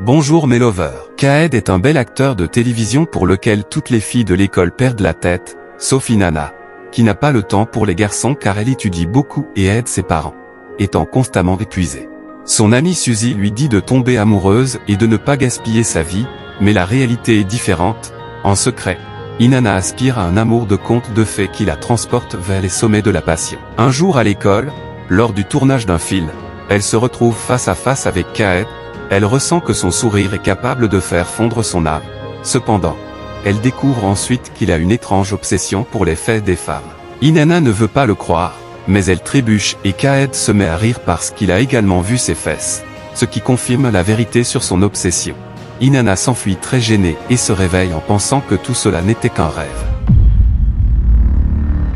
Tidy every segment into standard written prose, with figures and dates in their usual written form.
Bonjour mes lovers. Kaed est un bel acteur de télévision pour lequel toutes les filles de l'école perdent la tête, sauf Inanna, qui n'a pas le temps pour les garçons car elle étudie beaucoup et aide ses parents, étant constamment épuisée. Son amie Suzy lui dit de tomber amoureuse et de ne pas gaspiller sa vie, mais la réalité est différente. En secret, Inanna aspire à un amour de conte de fées qui la transporte vers les sommets de la passion. Un jour à l'école, lors du tournage d'un film, elle se retrouve face à face avec Kaed. Elle ressent que son sourire est capable de faire fondre son âme. Cependant, elle découvre ensuite qu'il a une étrange obsession pour les fesses des femmes. Inanna ne veut pas le croire, mais elle trébuche et Kaed se met à rire parce qu'il a également vu ses fesses, ce qui confirme la vérité sur son obsession. Inanna s'enfuit très gênée et se réveille en pensant que tout cela n'était qu'un rêve.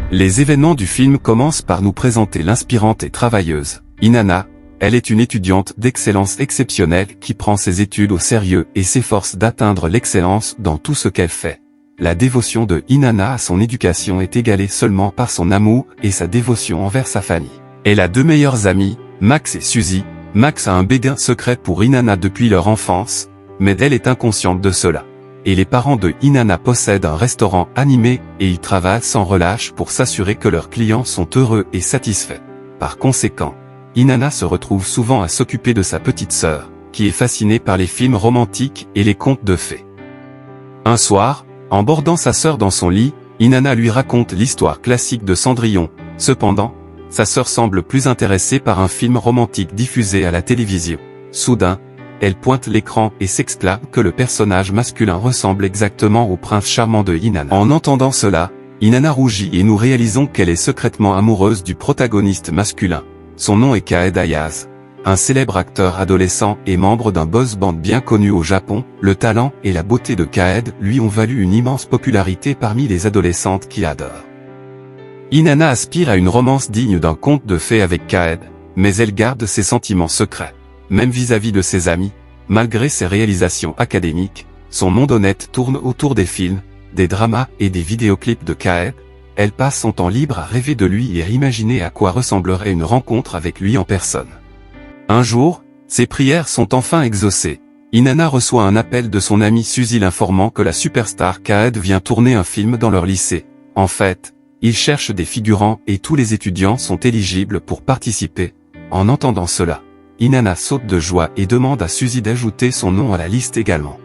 Les événements du film commencent par nous présenter l'inspirante et travailleuse Inanna. Elle est une étudiante d'excellence exceptionnelle qui prend ses études au sérieux et s'efforce d'atteindre l'excellence dans tout ce qu'elle fait. La dévotion de Inanna à son éducation est égalée seulement par son amour et sa dévotion envers sa famille. Elle a deux meilleures amies, Max et Suzy. Max a un béguin secret pour Inanna depuis leur enfance, mais elle est inconsciente de cela. Et les parents de Inanna possèdent un restaurant animé et ils travaillent sans relâche pour s'assurer que leurs clients sont heureux et satisfaits. Par conséquent, Inanna se retrouve souvent à s'occuper de sa petite sœur, qui est fascinée par les films romantiques et les contes de fées. Un soir, en bordant sa sœur dans son lit, Inanna lui raconte l'histoire classique de Cendrillon. Cependant, sa sœur semble plus intéressée par un film romantique diffusé à la télévision. Soudain, elle pointe l'écran et s'exclame que le personnage masculin ressemble exactement au prince charmant de Inanna. En entendant cela, Inanna rougit et nous réalisons qu'elle est secrètement amoureuse du protagoniste masculin. Son nom est Kaed Ayaz, un célèbre acteur adolescent et membre d'un boys band bien connu au Japon. Le talent et la beauté de Kaed lui ont valu une immense popularité parmi les adolescentes qui adorent. Inanna aspire à une romance digne d'un conte de fées avec Kaed, mais elle garde ses sentiments secrets. Même vis-à-vis de ses amis, malgré ses réalisations académiques, son monde honnête tourne autour des films, des dramas et des vidéoclips de Kaed. Elle passe son temps libre à rêver de lui et à imaginer à quoi ressemblerait une rencontre avec lui en personne. Un jour, ses prières sont enfin exaucées. Inanna reçoit un appel de son amie Suzy l'informant que la superstar Kaed vient tourner un film dans leur lycée. En fait, ils cherchent des figurants et tous les étudiants sont éligibles pour participer. En entendant cela, Inanna saute de joie et demande à Suzy d'ajouter son nom à la liste également.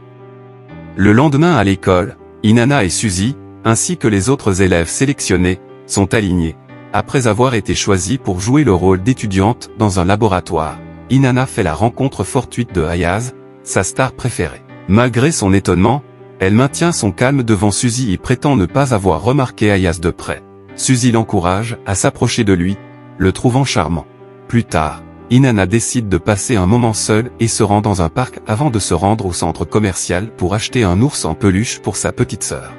Le lendemain à l'école, Inanna et Suzy, ainsi que les autres élèves sélectionnés, sont alignés. Après avoir été choisis pour jouer le rôle d'étudiante dans un laboratoire, Inanna fait la rencontre fortuite de Ayaz, sa star préférée. Malgré son étonnement, elle maintient son calme devant Suzy et prétend ne pas avoir remarqué Ayaz de près. Suzy l'encourage à s'approcher de lui, le trouvant charmant. Plus tard, Inanna décide de passer un moment seule et se rend dans un parc avant de se rendre au centre commercial pour acheter un ours en peluche pour sa petite sœur.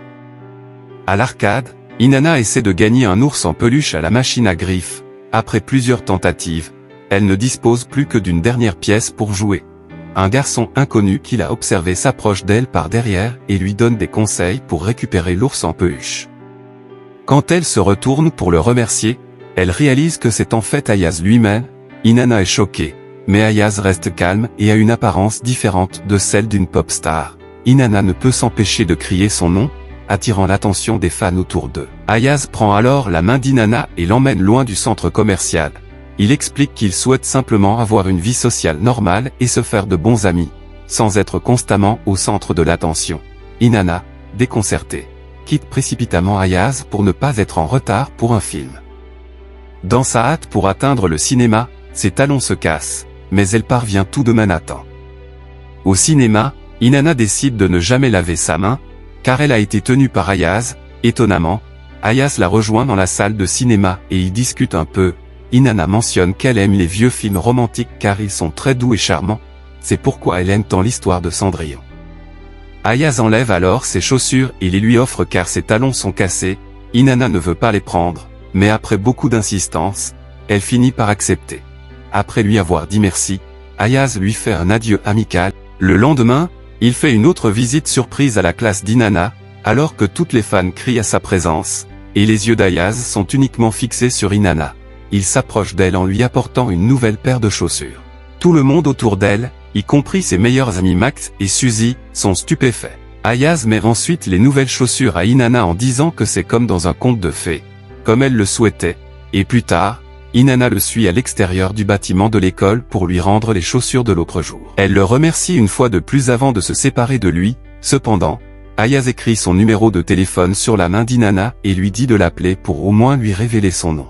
À l'arcade, Inanna essaie de gagner un ours en peluche à la machine à griffes. Après plusieurs tentatives, elle ne dispose plus que d'une dernière pièce pour jouer. Un garçon inconnu qui l'a observé s'approche d'elle par derrière et lui donne des conseils pour récupérer l'ours en peluche. Quand elle se retourne pour le remercier, elle réalise que c'est en fait Ayaz lui-même. Inanna est choquée, mais Ayaz reste calme et a une apparence différente de celle d'une pop star. Inanna ne peut s'empêcher de crier son nom, attirant l'attention des fans autour d'eux. Ayaz prend alors la main d'Inanna et l'emmène loin du centre commercial. Il explique qu'il souhaite simplement avoir une vie sociale normale et se faire de bons amis, sans être constamment au centre de l'attention. Inanna, déconcertée, quitte précipitamment Ayaz pour ne pas être en retard pour un film. Dans sa hâte pour atteindre le cinéma, ses talons se cassent, mais elle parvient tout de même à temps. Au cinéma, Inanna décide de ne jamais laver sa main, car elle a été tenue par Ayaz. Étonnamment, Ayaz la rejoint dans la salle de cinéma et ils discutent un peu. Inanna mentionne qu'elle aime les vieux films romantiques car ils sont très doux et charmants. C'est pourquoi elle aime tant l'histoire de Cendrillon. Ayaz enlève alors ses chaussures et les lui offre car ses talons sont cassés. Inanna ne veut pas les prendre, mais après beaucoup d'insistance, elle finit par accepter. Après lui avoir dit merci, Ayaz lui fait un adieu amical. Le lendemain, il fait une autre visite surprise à la classe d'Inanna, alors que toutes les fans crient à sa présence, et les yeux d'Ayaz sont uniquement fixés sur Inanna. Il s'approche d'elle en lui apportant une nouvelle paire de chaussures. Tout le monde autour d'elle, y compris ses meilleurs amis Max et Suzy, sont stupéfaits. Ayaz met ensuite les nouvelles chaussures à Inanna en disant que c'est comme dans un conte de fées, comme elle le souhaitait, et plus tard, Inanna le suit à l'extérieur du bâtiment de l'école pour lui rendre les chaussures de l'autre jour. Elle le remercie une fois de plus avant de se séparer de lui, cependant, Ayaz écrit son numéro de téléphone sur la main d'Inanna et lui dit de l'appeler pour au moins lui révéler son nom.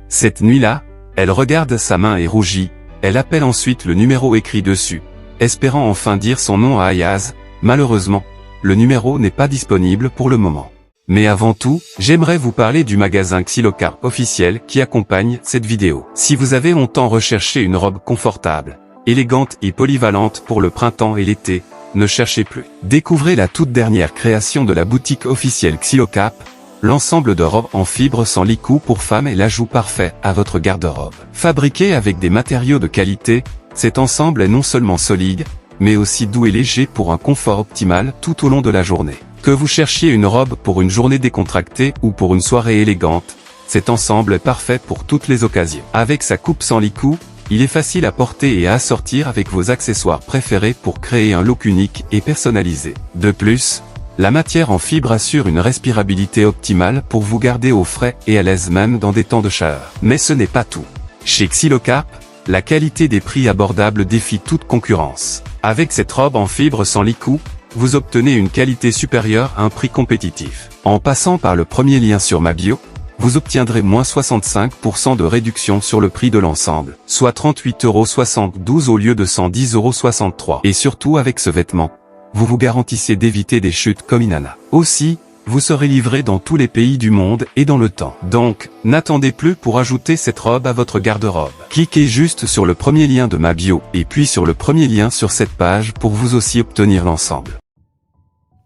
Cette nuit-là, elle regarde sa main et rougit, elle appelle ensuite le numéro écrit dessus, espérant enfin dire son nom à Ayaz. Malheureusement, le numéro n'est pas disponible pour le moment. Mais avant tout, j'aimerais vous parler du magasin Xylocarp officiel qui accompagne cette vidéo. Si vous avez longtemps recherché une robe confortable, élégante et polyvalente pour le printemps et l'été, ne cherchez plus. Découvrez la toute dernière création de la boutique officielle Xylocarp, l'ensemble de robes en fibre sans licou pour femmes est l'ajout parfait à votre garde-robe. Fabriqué avec des matériaux de qualité, cet ensemble est non seulement solide, mais aussi doux et léger pour un confort optimal tout au long de la journée. Que vous cherchiez une robe pour une journée décontractée ou pour une soirée élégante, cet ensemble est parfait pour toutes les occasions. Avec sa coupe sans licou, il est facile à porter et à assortir avec vos accessoires préférés pour créer un look unique et personnalisé. De plus, la matière en fibre assure une respirabilité optimale pour vous garder au frais et à l'aise même dans des temps de chaleur. Mais ce n'est pas tout. Chez Xylocarp, la qualité des prix abordables défie toute concurrence. Avec cette robe en fibre sans licou, vous obtenez une qualité supérieure à un prix compétitif. En passant par le premier lien sur ma bio, vous obtiendrez moins 65% de réduction sur le prix de l'ensemble, soit 38,72 € au lieu de 110,63 €. Et surtout avec ce vêtement, vous vous garantissez d'éviter des chutes comme Inanna. Aussi, vous serez livré dans tous les pays du monde et dans le temps. Donc, n'attendez plus pour ajouter cette robe à votre garde-robe. Cliquez juste sur le premier lien de ma bio et puis sur le premier lien sur cette page pour vous aussi obtenir l'ensemble.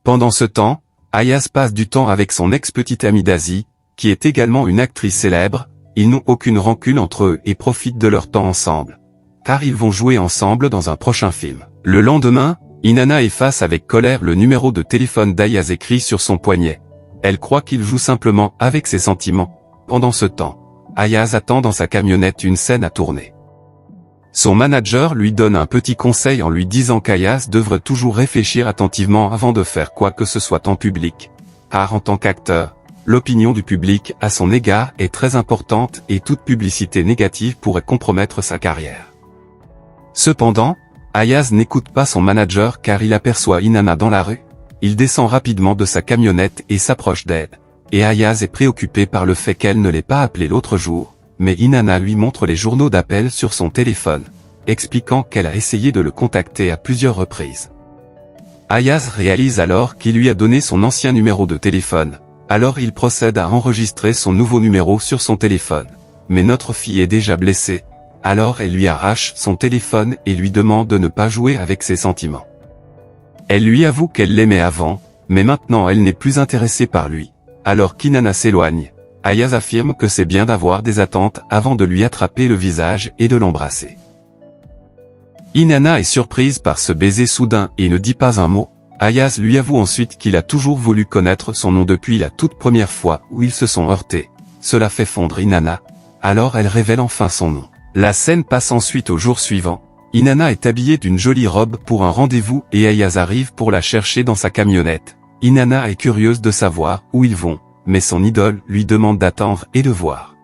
Pendant ce temps, Ayaz passe du temps avec son ex-petite amie Daisy, qui est également une actrice célèbre. Ils n'ont aucune rancune entre eux et profitent de leur temps ensemble, car ils vont jouer ensemble dans un prochain film. Le lendemain, Inanna efface avec colère le numéro de téléphone d'Ayaz écrit sur son poignet. Elle croit qu'il joue simplement avec ses sentiments. Pendant ce temps, Ayaz attend dans sa camionnette une scène à tourner. Son manager lui donne un petit conseil en lui disant qu'Ayaz devrait toujours réfléchir attentivement avant de faire quoi que ce soit en public. Car en tant qu'acteur, l'opinion du public à son égard est très importante et toute publicité négative pourrait compromettre sa carrière. Cependant, Ayaz n'écoute pas son manager car il aperçoit Inanna dans la rue. Il descend rapidement de sa camionnette et s'approche d'elle. Et Ayaz est préoccupé par le fait qu'elle ne l'ait pas appelé l'autre jour, mais Inanna lui montre les journaux d'appel sur son téléphone, expliquant qu'elle a essayé de le contacter à plusieurs reprises. Ayaz réalise alors qu'il lui a donné son ancien numéro de téléphone, alors il procède à enregistrer son nouveau numéro sur son téléphone. Mais notre fille est déjà blessée. Alors elle lui arrache son téléphone et lui demande de ne pas jouer avec ses sentiments. Elle lui avoue qu'elle l'aimait avant, mais maintenant elle n'est plus intéressée par lui. Alors qu'Inanna s'éloigne, Ayaz affirme que c'est bien d'avoir des attentes avant de lui attraper le visage et de l'embrasser. Inanna est surprise par ce baiser soudain et ne dit pas un mot. Ayaz lui avoue ensuite qu'il a toujours voulu connaître son nom depuis la toute première fois où ils se sont heurtés. Cela fait fondre Inanna. Alors elle révèle enfin son nom. La scène passe ensuite au jour suivant. Inanna est habillée d'une jolie robe pour un rendez-vous et Ayaz arrive pour la chercher dans sa camionnette. Inanna est curieuse de savoir où ils vont, mais son idole lui demande d'attendre et de voir.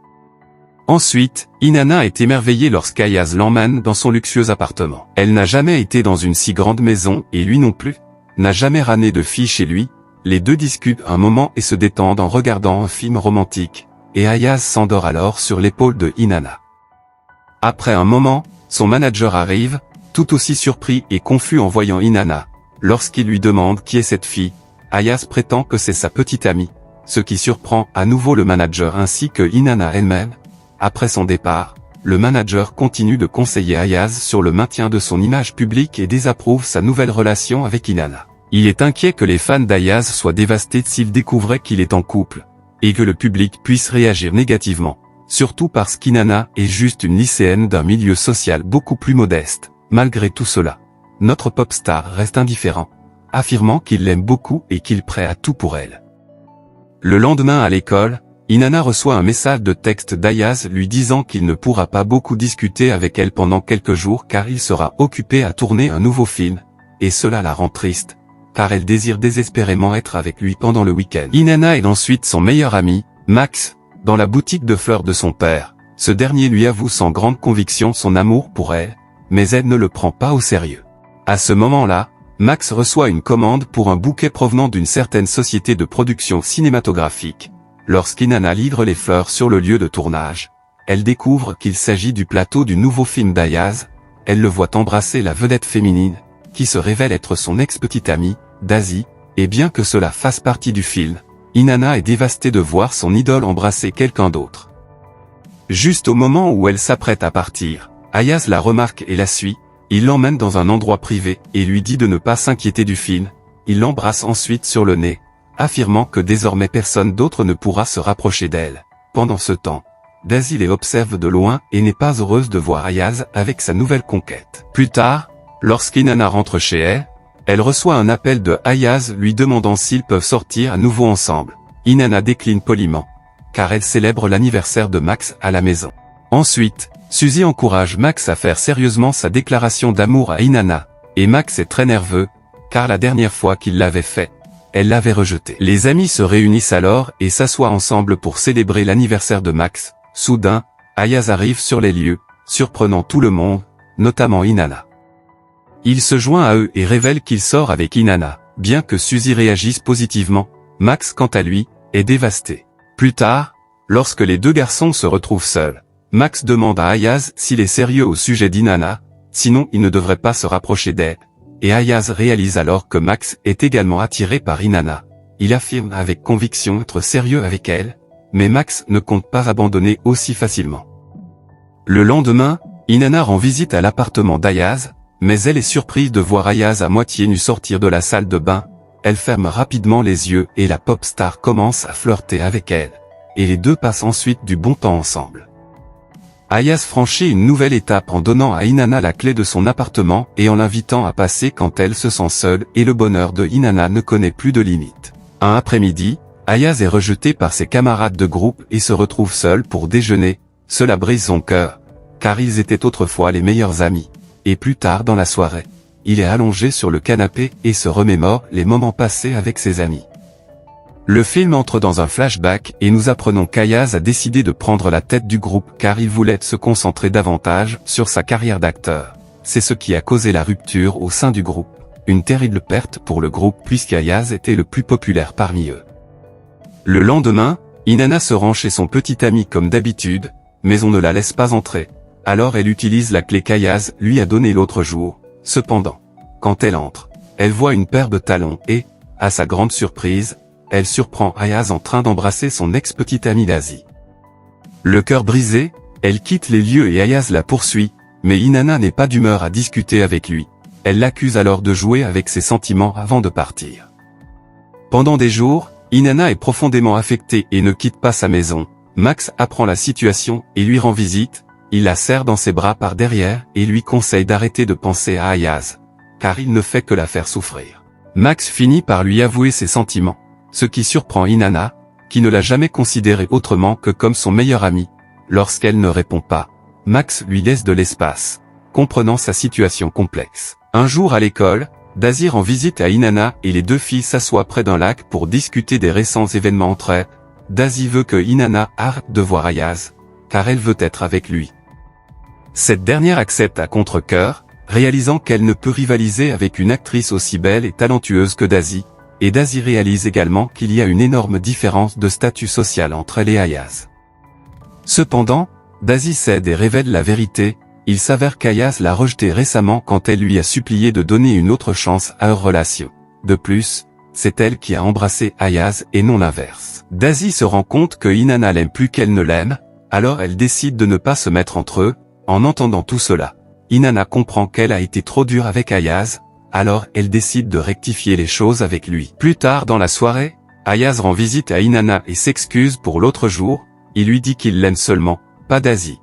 Ensuite, Inanna est émerveillée lorsqu'Ayaz l'emmène dans son luxueux appartement. Elle n'a jamais été dans une si grande maison et lui non plus, n'a jamais ramené de fille chez lui. Les deux discutent un moment et se détendent en regardant un film romantique, et Ayaz s'endort alors sur l'épaule de Inanna. Après un moment, son manager arrive, tout aussi surpris et confus en voyant Inanna. Lorsqu'il lui demande qui est cette fille, Ayaz prétend que c'est sa petite amie, ce qui surprend à nouveau le manager ainsi que Inanna elle-même. Après son départ, le manager continue de conseiller Ayaz sur le maintien de son image publique et désapprouve sa nouvelle relation avec Inanna. Il est inquiet que les fans d'Ayaz soient dévastés s'ils découvraient qu'il est en couple, et que le public puisse réagir négativement. Surtout parce qu'Inanna est juste une lycéenne d'un milieu social beaucoup plus modeste. Malgré tout cela, notre pop star reste indifférent, affirmant qu'il l'aime beaucoup et qu'il est prêt à tout pour elle. Le lendemain à l'école, Inanna reçoit un message de texte d'Ayaz lui disant qu'il ne pourra pas beaucoup discuter avec elle pendant quelques jours car il sera occupé à tourner un nouveau film, et cela la rend triste, car elle désire désespérément être avec lui pendant le week-end. Inanna aide ensuite son meilleur ami, Max, dans la boutique de fleurs de son père. Ce dernier lui avoue sans grande conviction son amour pour elle, mais elle ne le prend pas au sérieux. À ce moment-là, Max reçoit une commande pour un bouquet provenant d'une certaine société de production cinématographique. Lorsqu'Inanna livre les fleurs sur le lieu de tournage, elle découvre qu'il s'agit du plateau du nouveau film d'Ayaz. Elle le voit embrasser la vedette féminine, qui se révèle être son ex-petite amie, Daisy, et bien que cela fasse partie du film, Inanna est dévastée de voir son idole embrasser quelqu'un d'autre. Juste au moment où elle s'apprête à partir, Ayaz la remarque et la suit. Il l'emmène dans un endroit privé et lui dit de ne pas s'inquiéter du film. Il l'embrasse ensuite sur le nez, affirmant que désormais personne d'autre ne pourra se rapprocher d'elle. Pendant ce temps, Daisy les observe de loin et n'est pas heureuse de voir Ayaz avec sa nouvelle conquête. Plus tard, lorsqu'Inanna rentre chez elle, elle reçoit un appel de Ayaz lui demandant s'ils peuvent sortir à nouveau ensemble. Inanna décline poliment, car elle célèbre l'anniversaire de Max à la maison. Ensuite, Suzy encourage Max à faire sérieusement sa déclaration d'amour à Inanna, et Max est très nerveux, car la dernière fois qu'il l'avait fait, elle l'avait rejeté. Les amis se réunissent alors et s'assoient ensemble pour célébrer l'anniversaire de Max. Soudain, Ayaz arrive sur les lieux, surprenant tout le monde, notamment Inanna. Il se joint à eux et révèle qu'il sort avec Inanna. Bien que Suzy réagisse positivement, Max quant à lui, est dévasté. Plus tard, lorsque les deux garçons se retrouvent seuls, Max demande à Ayaz s'il est sérieux au sujet d'Inanna, sinon il ne devrait pas se rapprocher d'elle, et Ayaz réalise alors que Max est également attiré par Inanna. Il affirme avec conviction être sérieux avec elle, mais Max ne compte pas abandonner aussi facilement. Le lendemain, Inanna rend visite à l'appartement d'Ayaz, mais elle est surprise de voir Ayaz à moitié nu sortir de la salle de bain. Elle ferme rapidement les yeux et la pop star commence à flirter avec elle, et les deux passent ensuite du bon temps ensemble. Ayaz franchit une nouvelle étape en donnant à Inanna la clé de son appartement et en l'invitant à passer quand elle se sent seule et le bonheur de Inanna ne connaît plus de limite. Un après-midi, Ayaz est rejeté par ses camarades de groupe et se retrouve seul pour déjeuner. Cela brise son cœur, car ils étaient autrefois les meilleurs amis. Et plus tard dans la soirée, il est allongé sur le canapé et se remémore les moments passés avec ses amis. Le film entre dans un flashback et nous apprenons qu'Ayaz a décidé de prendre la tête du groupe car il voulait se concentrer davantage sur sa carrière d'acteur. C'est ce qui a causé la rupture au sein du groupe, une terrible perte pour le groupe puisqu'Ayaz était le plus populaire parmi eux. Le lendemain, Inanna se rend chez son petit ami comme d'habitude, mais on ne la laisse pas entrer. Alors elle utilise la clé qu'Ayaz lui a donnée l'autre jour. Cependant, quand elle entre, elle voit une paire de talons et, à sa grande surprise, elle surprend Ayaz en train d'embrasser son ex-petite amie Daisy. Le cœur brisé, elle quitte les lieux et Ayaz la poursuit, mais Inanna n'est pas d'humeur à discuter avec lui. Elle l'accuse alors de jouer avec ses sentiments avant de partir. Pendant des jours, Inanna est profondément affectée et ne quitte pas sa maison. Max apprend la situation et lui rend visite. Il la serre dans ses bras par derrière et lui conseille d'arrêter de penser à Ayaz, car il ne fait que la faire souffrir. Max finit par lui avouer ses sentiments, ce qui surprend Inanna, qui ne l'a jamais considéré autrement que comme son meilleur ami. Lorsqu'elle ne répond pas, Max lui laisse de l'espace, comprenant sa situation complexe. Un jour à l'école, Daisy rend visite à Inanna et les deux filles s'assoient près d'un lac pour discuter des récents événements entre elles. Daisy veut que Inanna arrête de voir Ayaz, car elle veut être avec lui. Cette dernière accepte à contre-cœur, réalisant qu'elle ne peut rivaliser avec une actrice aussi belle et talentueuse que Daisy, et Daisy réalise également qu'il y a une énorme différence de statut social entre elle et Ayaz. Cependant, Daisy cède et révèle la vérité. Il s'avère qu'Ayaz l'a rejetée récemment quand elle lui a supplié de donner une autre chance à leur relation. De plus, c'est elle qui a embrassé Ayaz et non l'inverse. Daisy se rend compte que Inanna l'aime plus qu'elle ne l'aime, alors elle décide de ne pas se mettre entre eux. En entendant tout cela, Inanna comprend qu'elle a été trop dure avec Ayaz, alors elle décide de rectifier les choses avec lui. Plus tard dans la soirée, Ayaz rend visite à Inanna et s'excuse pour l'autre jour. Il lui dit qu'il l'aime seulement, pas Daisy.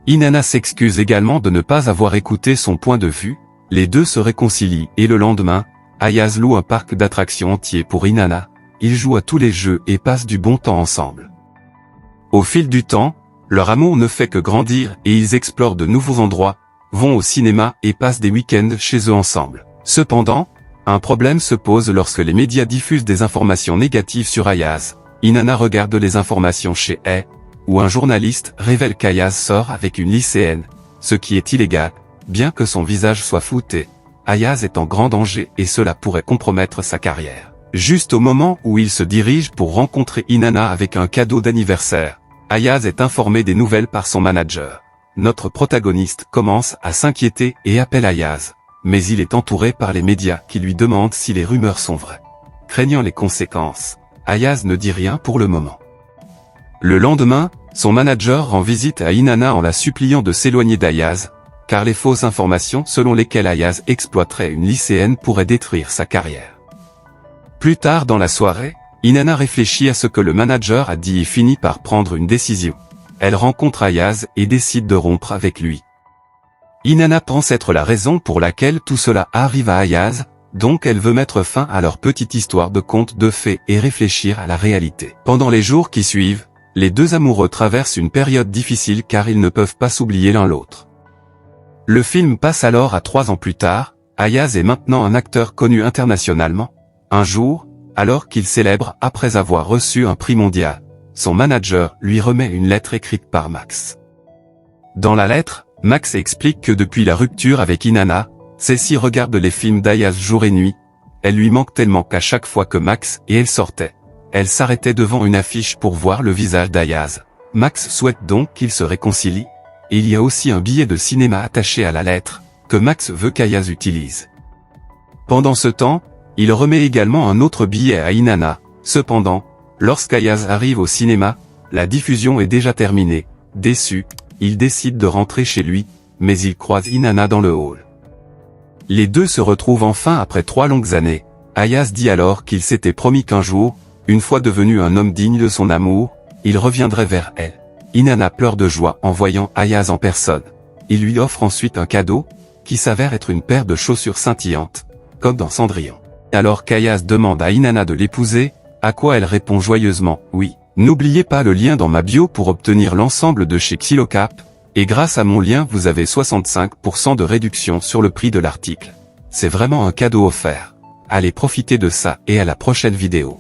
Inanna s'excuse également de ne pas avoir écouté son point de vue. Les deux se réconcilient et le lendemain, Ayaz loue un parc d'attractions entier pour Inanna. Ils jouent à tous les jeux et passent du bon temps ensemble. Au fil du temps, leur amour ne fait que grandir et ils explorent de nouveaux endroits, vont au cinéma et passent des week-ends chez eux ensemble. Cependant, un problème se pose lorsque les médias diffusent des informations négatives sur Ayaz. Inanna regarde les informations chez Elle, où un journaliste révèle qu'Ayaz sort avec une lycéenne, ce qui est illégal, bien que son visage soit flouté. Ayaz est en grand danger et cela pourrait compromettre sa carrière. Juste au moment où il se dirige pour rencontrer Inanna avec un cadeau d'anniversaire, Ayaz est informé des nouvelles par son manager. Notre protagoniste commence à s'inquiéter et appelle Ayaz, mais il est entouré par les médias qui lui demandent si les rumeurs sont vraies. Craignant les conséquences, Ayaz ne dit rien pour le moment. Le lendemain, son manager rend visite à Inanna en la suppliant de s'éloigner d'Ayaz, car les fausses informations selon lesquelles Ayaz exploiterait une lycéenne pourraient détruire sa carrière. Plus tard dans la soirée, Inanna réfléchit à ce que le manager a dit et finit par prendre une décision. Elle rencontre Ayaz et décide de rompre avec lui. Inanna pense être la raison pour laquelle tout cela arrive à Ayaz, donc elle veut mettre fin à leur petite histoire de conte de fées et réfléchir à la réalité. Pendant les jours qui suivent, les deux amoureux traversent une période difficile car ils ne peuvent pas s'oublier l'un l'autre. Le film passe alors à 3 ans plus tard. Ayaz est maintenant un acteur connu internationalement. Un jour, alors qu'il célèbre après avoir reçu un prix mondial, son manager lui remet une lettre écrite par Max. Dans la lettre, Max explique que depuis la rupture avec Inanna, celle-ci regarde les films d'Ayaz jour et nuit. Elle lui manque tellement qu'à chaque fois que Max et elle sortaient, elle s'arrêtait devant une affiche pour voir le visage d'Ayaz. Max souhaite donc qu'ils se réconcilient, et il y a aussi un billet de cinéma attaché à la lettre, que Max veut qu'Ayaz utilise. Pendant ce temps, il remet également un autre billet à Inanna. Cependant, lorsqu'Ayaz arrive au cinéma, la diffusion est déjà terminée. Déçu, il décide de rentrer chez lui, mais il croise Inanna dans le hall. Les deux se retrouvent enfin après 3 longues années. Ayaz dit alors qu'il s'était promis qu'un jour, une fois devenu un homme digne de son amour, il reviendrait vers elle. Inanna pleure de joie en voyant Ayaz en personne. Il lui offre ensuite un cadeau, qui s'avère être une paire de chaussures scintillantes, comme dans Cendrillon. Alors qu'Ayaz demande à Inanna de l'épouser, à quoi elle répond joyeusement « Oui ». N'oubliez pas le lien dans ma bio pour obtenir l'ensemble de chez Xylocap, et grâce à mon lien vous avez 65% de réduction sur le prix de l'article. C'est vraiment un cadeau offert. Allez profiter de ça et à la prochaine vidéo.